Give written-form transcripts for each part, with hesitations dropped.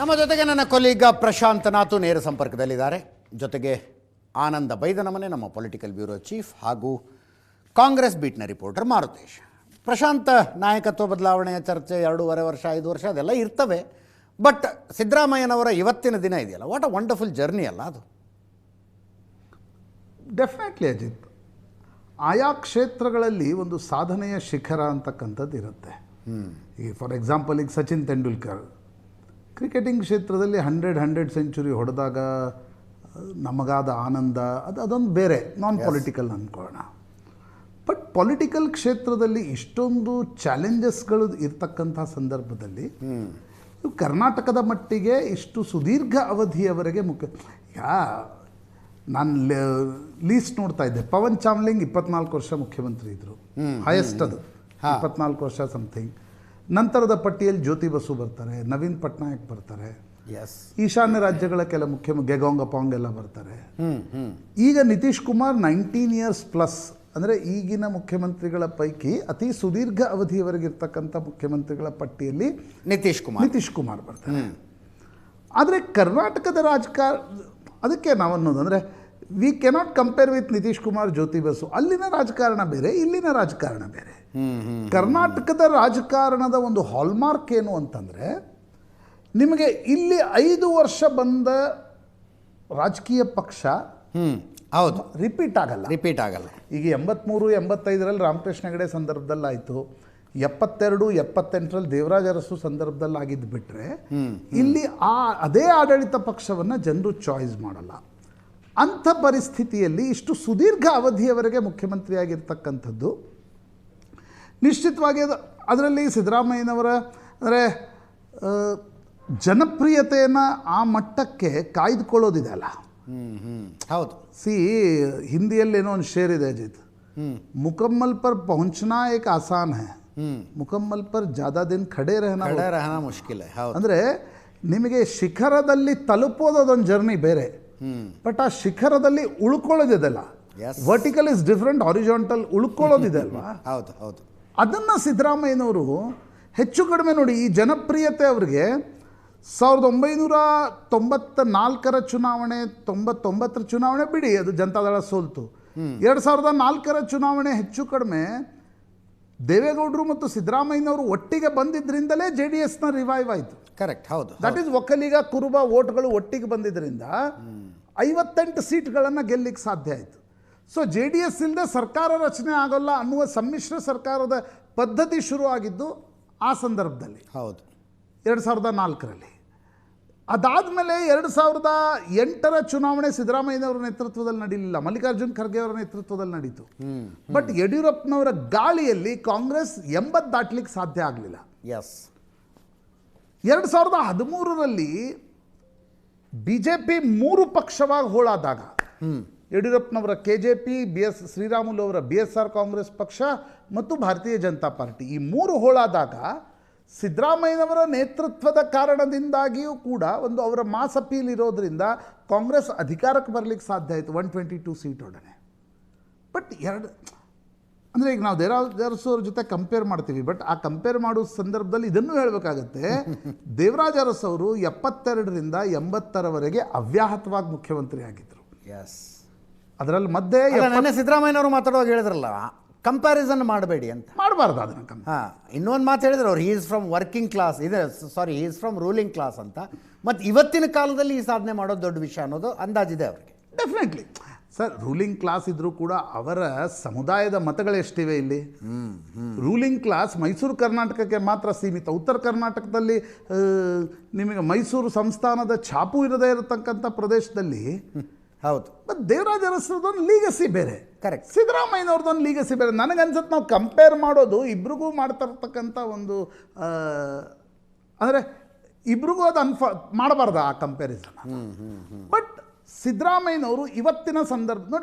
ನಮ್ಮ ಜೊತೆಗೆ ನನ್ನ ಕೊಲೀಗ ಪ್ರಶಾಂತ್ ನಾತು ನೇರ ಸಂಪರ್ಕದಲ್ಲಿದ್ದಾರೆ. ಜೊತೆಗೆ ಆನಂದ ಬೈದನಮನೆ ನಮ್ಮ ಪೊಲಿಟಿಕಲ್ ಬ್ಯೂರೋ ಚೀಫ್ ಹಾಗೂ ಕಾಂಗ್ರೆಸ್ ಬೀಟ್ನ ರಿಪೋರ್ಟರ್ ಮಾರುತೇಶ್. ಪ್ರಶಾಂತ್, ನಾಯಕತ್ವ ಬದಲಾವಣೆಯ ಚರ್ಚೆ 2.5 ವರ್ಷ 5 ವರ್ಷ ಅದೆಲ್ಲ ಇರ್ತವೆ. ಬಟ್ ಸಿದ್ದರಾಮಯ್ಯನವರ ಇವತ್ತಿನ ದಿನ ಇದೆಯಲ್ಲ, ವಾಟ್ ಅ ವಂಡರ್ಫುಲ್ ಜರ್ನಿ ಅಲ್ಲ ಅದು. ಡೆಫಿನೆಟ್ಲಿ ಅಜಿತ್, ಆಯಾ ಕ್ಷೇತ್ರಗಳಲ್ಲಿ ಒಂದು ಸಾಧನೆಯ ಶಿಖರ ಅಂತಕ್ಕಂಥದ್ದು ಇರುತ್ತೆ. ಈಗ ಫಾರ್ ಎಕ್ಸಾಂಪಲ್ ಈಗ ಸಚಿನ್ ತೆಂಡೂಲ್ಕರ್ ಕ್ರಿಕೆಟಿಂಗ್ ಕ್ಷೇತ್ರದಲ್ಲಿ 100 ಸೆಂಚುರಿ ಹೊಡೆದಾಗ ನಮಗಾದ ಆನಂದ ಅದೊಂದು ಬೇರೆ, ನಾನ್ ಪೊಲಿಟಿಕಲ್ ಅಂದ್ಕೊಳ್ಳೋಣ. ಬಟ್ ಪೊಲಿಟಿಕಲ್ ಕ್ಷೇತ್ರದಲ್ಲಿ ಇಷ್ಟೊಂದು ಚಾಲೆಂಜಸ್ಗಳು ಇರ್ತಕ್ಕಂಥ ಸಂದರ್ಭದಲ್ಲಿ ಕರ್ನಾಟಕದ ಮಟ್ಟಿಗೆ ಇಷ್ಟು ಸುದೀರ್ಘ ಅವಧಿಯವರೆಗೆ ನಾನು ಲೀಸ್ಟ್ ನೋಡ್ತಾ ಇದ್ದೆ, ಪವನ್ ಚಾಮ್ಲಿಂಗ್ 24 ವರ್ಷ ಮುಖ್ಯಮಂತ್ರಿ ಇದ್ದರು, ಹೈಯೆಸ್ಟ್ ಅದು 24 ವರ್ಷ ಸಮಥಿಂಗ್. ನಂತರದ ಪಟ್ಟಿಯಲ್ಲಿ ಜ್ಯೋತಿ ಬಸು ಬರ್ತಾರೆ, ನವೀನ್ ಪಟ್ನಾಯಕ್ ಬರ್ತಾರೆ, ಈಶಾನ್ಯ ರಾಜ್ಯಗಳ ಕೆಲ ಗೆಗೋಂಗ್ ಅಪಾಂಗ್ ಎಲ್ಲ ಬರ್ತಾರೆ. ಈಗ ನಿತೀಶ್ ಕುಮಾರ್ 19 ಇಯರ್ಸ್ ಪ್ಲಸ್, ಅಂದರೆ ಈಗಿನ ಮುಖ್ಯಮಂತ್ರಿಗಳ ಪೈಕಿ ಅತಿ ಸುದೀರ್ಘ ಅವಧಿಯವರೆಗೆ ಇರ್ತಕ್ಕಂಥ ಮುಖ್ಯಮಂತ್ರಿಗಳ ಪಟ್ಟಿಯಲ್ಲಿ ನಿತೀಶ್ ಕುಮಾರ್ ಬರ್ತಾರೆ. ಆದರೆ ಕರ್ನಾಟಕದ ರಾಜಕಾರಣ, ಅದಕ್ಕೆ ನಾವು ಅನ್ನೋದು ಅಂದರೆ we cannot compare with Nitish Kumar, Jyoti Basu. ಅಲ್ಲಿನ ರಾಜಕಾರಣ ಬೇರೆ, ಇಲ್ಲಿನ ರಾಜಕಾರಣ ಬೇರೆ. ಕರ್ನಾಟಕದ ರಾಜಕಾರಣದ ಒಂದು ಹಾಲ್ಮಾರ್ಕ್ ಏನು ಅಂತಂದರೆ, ನಿಮಗೆ ಇಲ್ಲಿ 5 ವರ್ಷ ಬಂದ ರಾಜಕೀಯ ಪಕ್ಷ ಹೌದು ರಿಪೀಟ್ ಆಗಲ್ಲ. ಈಗ 83, 85ರಲ್ಲಿ ರಾಮಕೃಷ್ಣ ಹೆಗಡೆ ಸಂದರ್ಭದಲ್ಲಾಯಿತು, 72, 78ರಲ್ಲಿ ದೇವರಾಜ ಅರಸು ಸಂದರ್ಭದಲ್ಲಿ ಆಗಿದ್ದು ಬಿಟ್ಟರೆ ಇಲ್ಲಿ ಅದೇ ಆಡಳಿತ ಪಕ್ಷವನ್ನು ಜನರು ಚಾಯ್ಸ್ ಮಾಡಲ್ಲ. ಅಂಥ ಪರಿಸ್ಥಿತಿಯಲ್ಲಿ ಇಷ್ಟು ಸುದೀರ್ಘ ಅವಧಿಯವರೆಗೆ ಮುಖ್ಯಮಂತ್ರಿಯಾಗಿರ್ತಕ್ಕಂಥದ್ದು ನಿಶ್ಚಿತವಾಗಿ ಅದರಲ್ಲಿ ಸಿದ್ದರಾಮಯ್ಯನವರ ಅಂದರೆ ಜನಪ್ರಿಯತೆಯನ್ನು ಆ ಮಟ್ಟಕ್ಕೆ ಕಾಯ್ದುಕೊಳ್ಳೋದಿದೆ ಅಲ್ಲ. ಹೌದು. ಹಿಂದಿಯಲ್ಲಿ ಏನೋ ಒಂದು ಶೇರ್ ಇದೆ ಅಜಿತ್, ಮುಕಮ್ಮಲ್ ಪರ್ ಪಹುಂಚನಾ ಏಕ್ ಆಸಾನ್ ಹೈ, ಮುಕಮ್ಮಲ್ ಪರ್ ಜ್ಯಾದಾ ದಿನ ಖಡೇ ರಹನಾ ಮುಷ್ಕಿಲ್. ಅಂದರೆ ನಿಮಗೆ ಶಿಖರದಲ್ಲಿ ತಲುಪೋದು ಅದೊಂದು ಜರ್ನಿ ಬೇರೆ, ಬಟ್ ಆ ಶಿಖರದಲ್ಲಿ ಉಳ್ಕೊಳ್ಳೋದಿದೆಲ್ಲ, ವರ್ಟಿಕಲ್ ಇಸ್ ಡಿಫ್ರೆಂಟ್, ಹಾರಿಜಾಂಟಲ್ ಉಳ್ಕೊಳ್ಳೋದಿದೆ ಅಲ್ವಾ. ಹೌದು ಹೌದು. ಅದನ್ನು ಸಿದ್ದರಾಮಯ್ಯನವರು ಹೆಚ್ಚು ಕಡಿಮೆ ನೋಡಿ, ಈ ಜನಪ್ರಿಯತೆ ಅವರಿಗೆ 1994ರ ಚುನಾವಣೆ, 99ರ ಚುನಾವಣೆ ಬಿಡಿ, ಅದು ಜನತಾದಳ ಸೋಲ್ತು. 2004ರ ಚುನಾವಣೆ ಹೆಚ್ಚು ಕಡಿಮೆ ದೇವೇಗೌಡರು ಮತ್ತು ಸಿದ್ದರಾಮಯ್ಯನವರು ಒಟ್ಟಿಗೆ ಬಂದಿದ್ದರಿಂದಲೇ JDSನ ರಿವೈವ್ ಆಯಿತು. ಕರೆಕ್ಟ್, ಹೌದು. ದಟ್ ಈಸ್ ಒಕ್ಕಲಿಗ ಕುರುಬ ಓಟ್ಗಳು ಒಟ್ಟಿಗೆ ಬಂದಿದ್ದರಿಂದ 58 ಸೀಟ್ಗಳನ್ನು ಗೆಲ್ಲಿಕ್ಕೆ ಸಾಧ್ಯ ಆಯಿತು. ಸೊ JDS ಇಲ್ಲದೆ ಸರ್ಕಾರ ರಚನೆ ಆಗೋಲ್ಲ ಅನ್ನುವ ಸಮ್ಮಿಶ್ರ ಸರ್ಕಾರದ ಪದ್ಧತಿ ಶುರು ಆಗಿದ್ದು ಆ ಸಂದರ್ಭದಲ್ಲಿ. ಹೌದು, 2004ರಲ್ಲಿ. ಅದಾದಮೇಲೆ 2008ರ ಚುನಾವಣೆ ಸಿದ್ದರಾಮಯ್ಯನವರ ನೇತೃತ್ವದಲ್ಲಿ ನಡೀಲಿಲ್ಲ, ಮಲ್ಲಿಕಾರ್ಜುನ್ ಖರ್ಗೆ ಅವರ ನೇತೃತ್ವದಲ್ಲಿ ನಡೀತು. ಬಟ್ ಯಡಿಯೂರಪ್ಪನವರ ಗಾಳಿಯಲ್ಲಿ ಕಾಂಗ್ರೆಸ್ 80 ದಾಟ್ಲಿಕ್ಕೆ ಸಾಧ್ಯ ಆಗಲಿಲ್ಲ. 2013ರಲ್ಲಿ BJP 3 ಪಕ್ಷವಾಗಿ ಹೋಳಾದಾಗ, ಯಡಿಯೂರಪ್ಪನವರ KJP, BS ಶ್ರೀರಾಮುಲು ಅವರ BSR ಕಾಂಗ್ರೆಸ್ ಪಕ್ಷ ಮತ್ತು ಭಾರತೀಯ ಜನತಾ ಪಾರ್ಟಿ, ಈ 3 ಹೋಳಾದಾಗ ಸಿದ್ದರಾಮಯ್ಯನವರ ನೇತೃತ್ವದ ಕಾರಣದಿಂದಾಗಿಯೂ ಕೂಡ ಒಂದು ಅವರ ಮಾಸ್ ಅಪೀಲ್ ಇರೋದ್ರಿಂದ ಕಾಂಗ್ರೆಸ್ ಅಧಿಕಾರಕ್ಕೆ ಬರಲಿಕ್ಕೆ ಸಾಧ್ಯ ಆಯಿತು 122 ಸೀಟೊಡನೆ. ಬಟ್ ಅಂದರೆ ಈಗ ನಾವು ದೇವರಾಜ ಅರಸು ಅವ್ರ ಜೊತೆ ಕಂಪೇರ್ ಮಾಡ್ತೀವಿ, ಬಟ್ ಆ ಕಂಪೇರ್ ಮಾಡೋ ಸಂದರ್ಭದಲ್ಲಿ ಇದನ್ನು ಹೇಳಬೇಕಾಗತ್ತೆ, ದೇವರಾಜ ಅರಸು ಅವರು 72ರಿಂದ 80ರವರೆಗೆ ಅವ್ಯಾಹತವಾಗಿ ಮುಖ್ಯಮಂತ್ರಿ ಆಗಿದ್ದರು. ಅದರಲ್ಲಿ ಮಧ್ಯೆ ಸಿದ್ದರಾಮಯ್ಯನವರು ಮಾತಾಡುವಾಗ ಹೇಳಿದ್ರಲ್ಲ, ಕಂಪ್ಯಾರಿಸನ್ ಮಾಡಬೇಡಿ ಅಂತ. ಮಾಡಬಾರ್ದು ಅದನ್ನು. ಇನ್ನೊಂದು ಮಾತು ಹೇಳಿದ್ರು ಅವ್ರು, he is from working class, he is from ruling class ಅಂತ. ಮತ್ತು ಇವತ್ತಿನ ಕಾಲದಲ್ಲಿ ಈ ಸಾಧನೆ ಮಾಡೋದು ದೊಡ್ಡ ವಿಷಯ ಅನ್ನೋದು ಅಂದಾಜಿದೆ ಅವರಿಗೆ. ಡೆಫಿನೆಟ್ಲಿ ಸರ್, ರೂಲಿಂಗ್ ಕ್ಲಾಸ್ ಇದ್ರೂ ಕೂಡ ಅವರ ಸಮುದಾಯದ ಮತಗಳೆಷ್ಟಿವೆ ಇಲ್ಲಿ? ರೂಲಿಂಗ್ ಕ್ಲಾಸ್ ಮೈಸೂರು ಕರ್ನಾಟಕಕ್ಕೆ ಮಾತ್ರ ಸೀಮಿತ. ಉತ್ತರ ಕರ್ನಾಟಕದಲ್ಲಿ ನಿಮಗೆ ಮೈಸೂರು ಸಂಸ್ಥಾನದ ಛಾಪು ಇರದೇ ಇರತಕ್ಕಂಥ ಪ್ರದೇಶದಲ್ಲಿ ಹೌದು. ಮತ್ತು ದೇವರಾಜ ಅರಸರದೊಂದು ಲೀಗಸಿ ಬೇರೆ, ಕರೆಕ್ಟ್, ಸಿದ್ದರಾಮಯ್ಯನವ್ರದ್ದೊಂದು ಲೀಗಸಿ ಬೇರೆ. ನನಗನ್ಸುತ್ತೆ ನಾವು ಕಂಪೇರ್ ಮಾಡೋದು ಇಬ್ರಿಗೂ ಮಾಡ್ತಾ ಇರ್ತಕ್ಕಂಥ ಒಂದು ಅಂದರೆ ಇಬ್ರಿಗೂ ಅದು ಮಾಡಬಾರ್ದು ಆ ಕಂಪ್ಯಾರಿಸನ್. ಬಟ್ ಸಿದ್ದರಾಮಯ್ಯನವರು ಇವತ್ತಿನ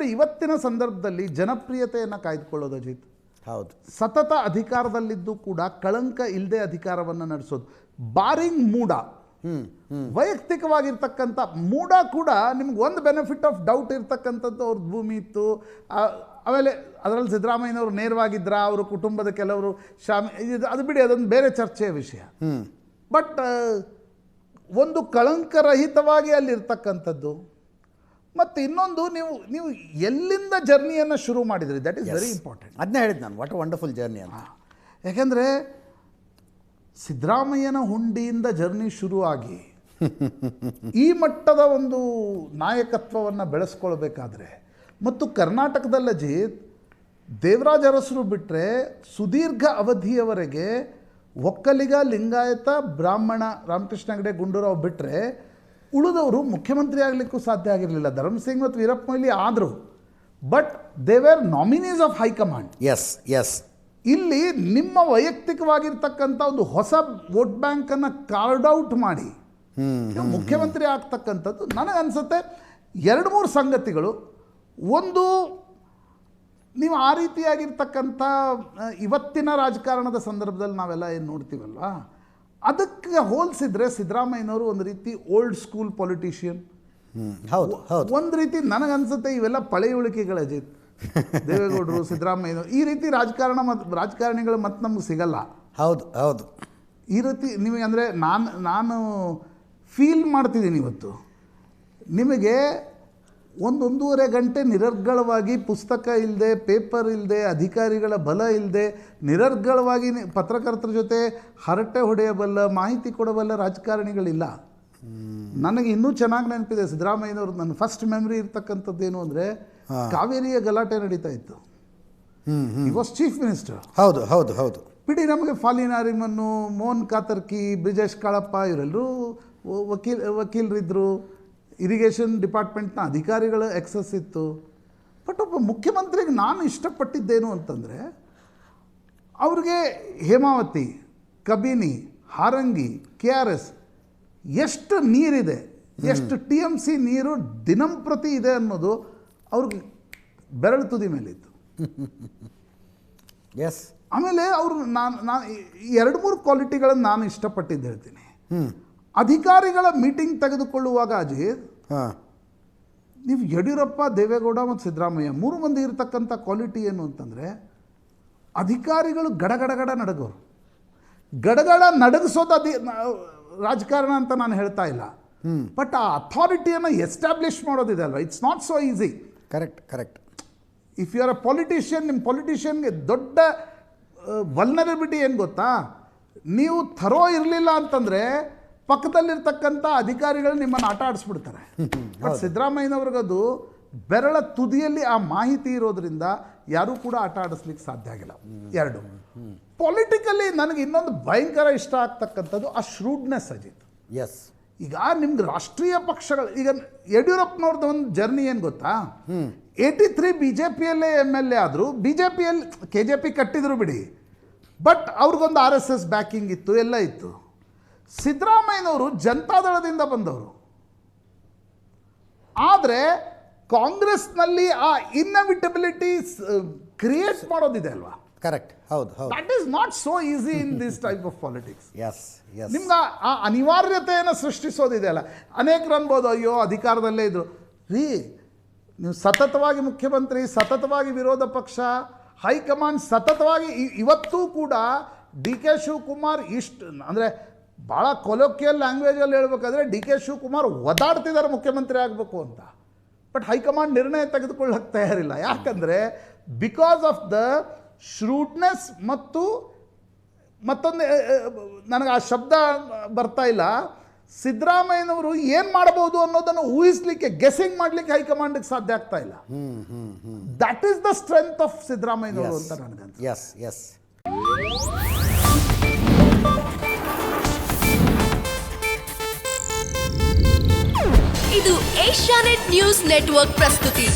ಸಂದರ್ಭದಲ್ಲಿ ಜನಪ್ರಿಯತೆಯನ್ನು ಕಾಯ್ದುಕೊಳ್ಳೋದು ಅಜಿತ್. ಹೌದು. ಸತತ ಅಧಿಕಾರದಲ್ಲಿದ್ದು ಕೂಡ ಕಳಂಕ ಇಲ್ಲದೆ ಅಧಿಕಾರವನ್ನು ನಡೆಸೋದು, ಬಾರಿಂಗ್ ಮೂಡ, ವೈಯಕ್ತಿಕವಾಗಿರ್ತಕ್ಕಂಥ ಮೂಡ ಕೂಡ ನಿಮ್ಗೆ ಒಂದು ಬೆನಿಫಿಟ್ ಆಫ್ ಡೌಟ್ ಇರ್ತಕ್ಕಂಥದ್ದು. ಅವ್ರದ್ದು ಭೂಮಿ ಇತ್ತು, ಆಮೇಲೆ ಅದರಲ್ಲಿ ಸಿದ್ದರಾಮಯ್ಯನವರು ನೇರವಾಗಿದ್ದರೆ ಅವರ ಕುಟುಂಬದ ಕೆಲವರು ಅದು ಬಿಡಿ, ಅದೊಂದು ಬೇರೆ ಚರ್ಚೆಯ ವಿಷಯ. ಬಟ್ ಒಂದು ಕಳಂಕರಹಿತವಾಗಿ ಅಲ್ಲಿರ್ತಕ್ಕಂಥದ್ದು. ಮತ್ತು ಇನ್ನೊಂದು, ನೀವು ಎಲ್ಲಿಂದ ಜರ್ನಿಯನ್ನು ಶುರು ಮಾಡಿದ್ರಿ, ದಟ್ ಈಸ್ ವೆರಿ ಇಂಪಾರ್ಟೆಂಟ್. ಅದನ್ನೇ ಹೇಳಿದ್ದು ನಾನು, ವಾಟ್ ಅ ವಂಡರ್ಫುಲ್ ಜರ್ನಿ ಅಂತ. ಯಾಕೆಂದರೆ ಸಿದ್ದರಾಮಯ್ಯನ ಹುಂಡಿಯಿಂದ ಜರ್ನಿ ಶುರುವಾಗಿ ಈ ಮಟ್ಟದ ಒಂದು ನಾಯಕತ್ವವನ್ನು ಬೆಳೆಸ್ಕೊಳ್ಬೇಕಾದ್ರೆ, ಮತ್ತು ಕರ್ನಾಟಕದಲ್ಲಿ ಅಜಿತ್ ದೇವರಾಜ ಅರಸರು ಬಿಟ್ಟರೆ ಸುದೀರ್ಘ ಅವಧಿಯವರೆಗೆ ಒಕ್ಕಲಿಗ, ಲಿಂಗಾಯತ, ಬ್ರಾಹ್ಮಣ, ರಾಮಕೃಷ್ಣ ಹೆಗಡೆ, ಗುಂಡೂರಾವ್ ಬಿಟ್ಟರೆ ಉಳಿದವರು ಮುಖ್ಯಮಂತ್ರಿ ಆಗಲಿಕ್ಕೂ ಸಾಧ್ಯ ಆಗಿರಲಿಲ್ಲ. ಧರ್ಮಸಿಂಗ್ ಮತ್ತು ವೀರಪ್ಪ ಮೊಯ್ಲಿ ಆದರು, but they were nominees of high command. Yes yes. ಇಲ್ಲಿ ನಿಮ್ಮ ವೈಯಕ್ತಿಕವಾಗಿರ್ತಕ್ಕಂಥ ಒಂದು ಹೊಸ ವೋಟ್ ಬ್ಯಾಂಕನ್ನು ಕಾರ್ಡ್ ಔಟ್ ಮಾಡಿ ಮುಖ್ಯಮಂತ್ರಿ ಆಗ್ತಕ್ಕಂಥದ್ದು ನನಗನ್ಸುತ್ತೆ 2-3 ಸಂಗತಿಗಳು. ಒಂದು, ನೀವು ಆ ರೀತಿಯಾಗಿರ್ತಕ್ಕಂಥ ಇವತ್ತಿನ ರಾಜಕಾರಣದ ಸಂದರ್ಭದಲ್ಲಿ ನಾವೆಲ್ಲ ಏನು ನೋಡ್ತೀವಲ್ವ, ಅದಕ್ಕೆ ಹೋಲಿಸಿದ್ರೆ ಸಿದ್ದರಾಮಯ್ಯನವರು ಒಂದು ರೀತಿ ಓಲ್ಡ್ ಸ್ಕೂಲ್ ಪೊಲಿಟಿಷಿಯನ್. ಹೌದು ಹೌದು. ಒಂದು ರೀತಿ ನನಗನ್ಸುತ್ತೆ ಇವೆಲ್ಲ ಪಳೆಯುಳಿಕೆಗಳು ಅಜಿತ್. ದೇವೇಗೌಡರು, ಸಿದ್ದರಾಮಯ್ಯನವರು ಈ ರೀತಿ ರಾಜಕಾರಣಿಗಳು ಮತ್ತೆ ನಮ್ಗೆ ಸಿಗಲ್ಲ. ಹೌದು ಹೌದು. ಈ ರೀತಿ ನಿಮಗೆ ಅಂದರೆ ನಾನು ಫೀಲ್ ಮಾಡ್ತಿದ್ದೀನಿ ಇವತ್ತು. ನಿಮಗೆ 1-1.5 ಗಂಟೆ ನಿರರ್ಗಳವಾಗಿ ಪುಸ್ತಕ ಇಲ್ಲದೆ, ಪೇಪರ್ ಇಲ್ಲದೆ, ಅಧಿಕಾರಿಗಳ ಬಲ ಇಲ್ಲದೆ, ನಿರರ್ಗಳವಾಗಿ ಪತ್ರಕರ್ತರ ಜೊತೆ ಹರಟೆ ಹೊಡೆಯಬಲ್ಲ, ಮಾಹಿತಿ ಕೊಡಬಲ್ಲ ರಾಜಕಾರಣಿಗಳಿಲ್ಲ. ನನಗೆ ಇನ್ನೂ ಚೆನ್ನಾಗಿ ನೆನಪಿದೆ ಸಿದ್ದರಾಮಯ್ಯನವ್ರು. ನನ್ನ ಫಸ್ಟ್ ಮೆಮರಿ ಇರ್ತಕ್ಕಂಥದ್ದೇನು ಅಂದರೆ, ಕಾವೇರಿಯ ಗಲಾಟೆ ನಡೀತಾ ಇತ್ತು. ಈ ವಾಸ್ ಚೀಫ್ ಮಿನಿಸ್ಟರ್. ಹೌದು ಹೌದು ಹೌದು. ಬಿಡಿ, ನಮಗೆ ಫಾಲಿನ್ ನಾರಿಮನ್ನು, ಮೋಹನ್ ಕಾತರ್ಕಿ, ಬ್ರಿಜೇಶ್ ಕಾಳಪ್ಪ ಇವರೆಲ್ಲರೂ ವಕೀಲರಿದ್ದರು. ಇರಿಗೇಷನ್ ಡಿಪಾರ್ಟ್ಮೆಂಟ್ನ ಅಧಿಕಾರಿಗಳ ಎಕ್ಸಸ್ ಇತ್ತು. ಬಟ್ ಒಬ್ಬ ಮುಖ್ಯಮಂತ್ರಿಗೆ ನಾನು ಇಷ್ಟಪಟ್ಟಿದ್ದೇನು ಅಂತಂದರೆ, ಅವ್ರಿಗೆ ಹೇಮಾವತಿ, ಕಬಿನಿ, ಹಾರಂಗಿ, KRS ಎಷ್ಟು ನೀರಿದೆ, ಎಷ್ಟು TMC ನೀರು ದಿನಂಪ್ರತಿ ಇದೆ ಅನ್ನೋದು ಅವ್ರಿಗೆ ಬೆರಳು ತುದಿ ಮೇಲಿತ್ತು. ಎಸ್. ಆಮೇಲೆ ಅವರು ನಾನು 2-3 ಕ್ವಾಲಿಟಿಗಳನ್ನು ನಾನು ಇಷ್ಟಪಟ್ಟಿದ್ದು ಹೇಳ್ತೀನಿ. ಅಧಿಕಾರಿಗಳ ಮೀಟಿಂಗ್ ತೆಗೆದುಕೊಳ್ಳುವಾಗ ಅಜಿತ್, ನೀವು ಯಡಿಯೂರಪ್ಪ, ದೇವೇಗೌಡ ಮತ್ತು ಸಿದ್ದರಾಮಯ್ಯ 3 ಮಂದಿ ಇರತಕ್ಕಂಥ ಕ್ವಾಲಿಟಿ ಏನು ಅಂತಂದರೆ, ಅಧಿಕಾರಿಗಳು ಗಡಗಡಗಡ ನಡಗೋರು. ಗಡಗಡ ನಡಗಿಸೋದು ರಾಜಕಾರಣ ಅಂತ ನಾನು ಹೇಳ್ತಾ ಇಲ್ಲ, ಬಟ್ ಆ ಅಥಾರಿಟಿಯನ್ನು ಎಸ್ಟಾಬ್ಲಿಷ್ ಮಾಡೋದಿದೆ ಅಲ್ವ, it's not so easy. Correct correct. If you are a politician, ನಿಮ್ಮ ಪೊಲಿಟಿಷಿಯನ್ಗೆ ದೊಡ್ಡ ವಲ್ನರಬಿಲಿಟಿ ಏನು ಗೊತ್ತಾ, ನೀವು ಥರೋ ಇರಲಿಲ್ಲ ಅಂತಂದರೆ ಪಕ್ಕದಲ್ಲಿರ್ತಕ್ಕಂಥ ಅಧಿಕಾರಿಗಳು ನಿಮ್ಮನ್ನು ಆಟ ಆಡಿಸ್ಬಿಡ್ತಾರೆ. ಬಟ್ ಸಿದ್ದರಾಮಯ್ಯನವ್ರಿಗದು ಬೆರಳ ತುದಿಯಲ್ಲಿ ಆ ಮಾಹಿತಿ ಇರೋದ್ರಿಂದ ಯಾರೂ ಕೂಡ ಆಟ ಆಡಿಸ್ಲಿಕ್ಕೆ ಸಾಧ್ಯ ಆಗಿಲ್ಲ. 2, ಪೊಲಿಟಿಕಲಿ ನನಗೆ ಇನ್ನೊಂದು ಭಯಂಕರ ಇಷ್ಟ ಆಗ್ತಕ್ಕಂಥದ್ದು ಆ ಶ್ರೂಡ್ನೆಸ್ ಅಜಿತ್. ಎಸ್. ಈಗ ನಿಮ್ಗೆ ರಾಷ್ಟ್ರೀಯ ಪಕ್ಷಗಳು, ಈಗ ಯಡಿಯೂರಪ್ಪನವ್ರದ್ದು ಒಂದು ಜರ್ನಿ ಏನು ಗೊತ್ತಾ, 83 BJPಯಲ್ಲೇ MLA ಆದರು. BJPಯಲ್ಲಿ KJP ಕಟ್ಟಿದ್ರು ಬಿಡಿ, ಬಟ್ ಅವ್ರಿಗೊಂದು RSS ಬ್ಯಾಕಿಂಗ್ ಇತ್ತು, ಎಲ್ಲ ಇತ್ತು. ಸಿದ್ದರಾಮಯ್ಯನವರು ಜನತಾದಳದಿಂದ ಬಂದವರು, ಆದರೆ ಕಾಂಗ್ರೆಸ್ನಲ್ಲಿ ಆ ಇನ್ಎವಿಟಬಿಲಿಟಿ ಕ್ರಿಯೇಟ್ ಮಾಡೋದಿದೆ ಅಲ್ವಾ. ಕರೆಕ್ಟ್. ಹೌದು ಹೌದು. That is not so easy in this type of politics. Yes yes. ನಿಮ್ಗೆ ಆ ಅನಿವಾರ್ಯತೆಯನ್ನು ಸೃಷ್ಟಿಸೋದಿದೆ ಅಲ್ಲ. ಅನೇಕರು ಅನ್ಬೋದು, ಅಯ್ಯೋ ಅಧಿಕಾರದಲ್ಲೇ ಇದ್ರು ರೀ, ನೀವು ಸತತವಾಗಿ ಮುಖ್ಯಮಂತ್ರಿ, ಸತತವಾಗಿ ವಿರೋಧ ಪಕ್ಷ, ಹೈಕಮಾಂಡ್ ಸತತವಾಗಿ ಇವತ್ತೂ ಕೂಡ DK ಶಿವಕುಮಾರ್ ಇಷ್ಟು ಅಂದರೆ ಭಾಳ ಕೊಲೋಕಿಯಲ್ ಲ್ಯಾಂಗ್ವೇಜಲ್ಲಿ ಹೇಳ್ಬೇಕಾದ್ರೆ DK ಶಿವಕುಮಾರ್ ಒದಾಡ್ತಿದ್ದಾರೆ ಮುಖ್ಯಮಂತ್ರಿ ಆಗಬೇಕು ಅಂತ. ಬಟ್ ಹೈಕಮಾಂಡ್ ನಿರ್ಣಯ ತೆಗೆದುಕೊಳ್ಳಕ್ಕೆ ತಯಾರಿಲ್ಲ. ಯಾಕಂದರೆ ಬಿಕಾಸ್ ಆಫ್ ದ ಶ್ರೂಡ್ನೆಸ್ ಮತ್ತು ಮತ್ತೊಂದು ನನಗೆ ಆ ಶಬ್ದ ಬರ್ತಾ ಇಲ್ಲ, ಸಿದ್ದರಾಮಯ್ಯನವರು ಏನು ಮಾಡಬಹುದು ಅನ್ನೋದನ್ನು ಊಹಿಸ್ಲಿಕ್ಕೆ, ಗೆಸ್ಸಿಂಗ್ ಮಾಡಲಿಕ್ಕೆ ಹೈಕಮಾಂಡ್ಗೆ ಸಾಧ್ಯ ಆಗ್ತಾ ಇಲ್ಲ. That is the strength of ಸಿದ್ದರಾಮಯ್ಯನವರು ಅಂತ ನನಗೆ. Yes yes. ಇದು ಏಷ್ಯಾನೆಟ್ ನ್ಯೂಸ್ ನೆಟ್ವರ್ಕ್ ಪ್ರಸ್ತುತಿ.